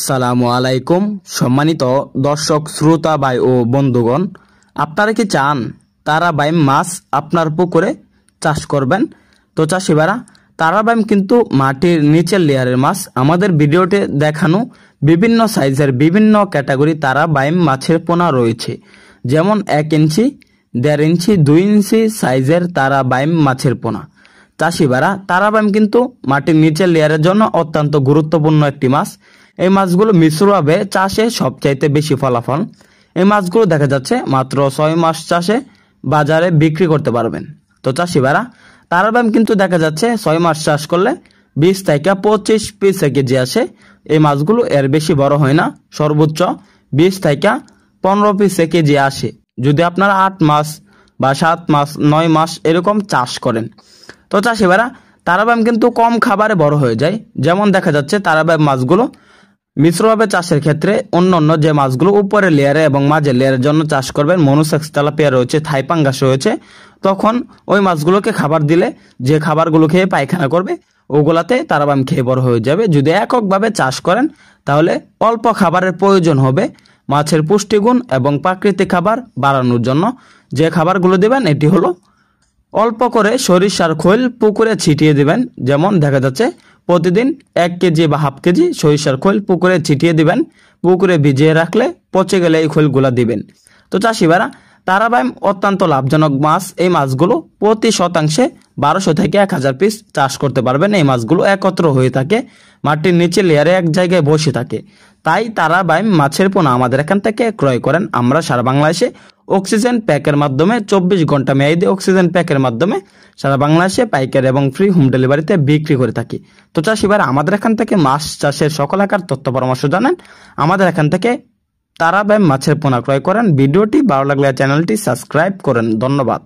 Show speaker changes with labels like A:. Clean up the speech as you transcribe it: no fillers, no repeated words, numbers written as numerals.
A: সালামু আলাইকুম সম্মানিত দর্শক শ্রোতা ভাই ও বন্ধুগণ, আপনারা কি চান তারা বাইম মাছ আপনার পুকুরে চাষ করবেন? তো চাষি ভাইরা, তারা বাইম কিন্তু মাটির নিচের লেয়ারের মাছ। আমাদের ভিডিওতে দেখানো বিভিন্ন সাইজের বিভিন্ন ক্যাটাগরি তারা বাইম মাছের পোনা রয়েছে, যেমন 1 ইঞ্চি, 1.5 ইঞ্চি, 2 ইঞ্চি সাইজের তারা বাইম মাছের পোনা। চাষি ভাইরা, তারা বাইম কিন্তু মাটির নিচের লেয়ারের জন্য অত্যন্ত গুরুত্বপূর্ণ একটি মাছ। এই মাছগুলো মিশ্রভাবে চাষে সবচাইতে বেশি ফলাফল। এই মাছগুলো দেখা যাচ্ছে মাত্র 6 মাস চাষে বাজারে বিক্রি করতে পারবেন। তো চাষি ভাইরা, তারা বাইম কিন্তু দেখা যাচ্ছে 6 মাস চাষ করলে 20 থেকে 25 পিস কেজি আসে। এই মাছগুলো এর বেশি বড় হয় না, সর্বোচ্চ 20 থেকে 15 পিস কেজি আসে যদি আপনারা 8 মাস বা 7 মাস 9 মাস এরকম চাষ করেন। তো চাষি ভাইরা, তারা বাইম কিন্তু কম খাবারে বড় হয়ে যায়। যেমন দেখা যাচ্ছে তারা বাইম মাছগুলো মিশ্রভাবে চাষের ক্ষেত্রে অন্যান্য যে মাছগুলো উপরের লেয়ারে এবং মাঝের লেয়ারের জন্য চাষ করবেন, মনোসেক্স তেলাপিয়া রয়েছে, থাইপাঙ্গাস রয়েছে, তখন ওই মাছগুলোকে খাবার দিলে যে খাবারগুলো খেয়ে পায়খানা করবে ওগুলাতে তারা বাইম খেয়ে বড় হয়ে যাবে। যদি এককভাবে চাষ করেন তাহলে অল্প খাবারের প্রয়োজন হবে মাছের পুষ্টিগুণ এবং প্রাকৃতিক খাবার বাড়ানোর জন্য। যে খাবারগুলো দেবেন এটি হলো অল্প করে সরিষার খৈল পুকুরে ছিটিয়ে দিবেন। যেমন দেখা যাচ্ছে প্রতিদিন 1 কেজি বা হাফ কেজি সরিষার খৈল পুকুরে ছিটিয়ে দিবেন। পুকুরে ভিজিয়ে রাখলে পচে গেলে এই খৈলগুলা দিবেন। তো চাষি ভাইরা, তারা বাইম অত্যন্ত লাভজনক মাছ। এই মাছগুলো প্রতি শতাংশে 1200 থেকে 1000 পিস চাষ করতে পারবেন। এই মাছগুলো একত্র হয়ে থাকে, মাটির নিচে লেয়ারে এক জায়গায় বসে থাকে। তাই তারা বাইম মাছের পোনা আমাদের এখান থেকে ক্রয় করেন। আমরা সারা বাংলাদেশে অক্সিজেন প্যাকের মাধ্যমে 24 ঘন্টা মেয়াদী অক্সিজেন প্যাকের মাধ্যমে সারা বাংলাদেশে পাইকারি এবং ফ্রি হোম ডেলিভারিতে বিক্রি করে থাকি। তো চাষি ভাইরা, আমাদের এখান থেকে মাছ চাষের সকল আকার তথ্য পরামর্শ জানেন। আমাদের এখান থেকে তারা বাইম মাছের পোনা ক্রয় করেন। ভিডিওটি ভালো লাগলে চ্যানেলটি সাবস্ক্রাইব করেন। ধন্যবাদ।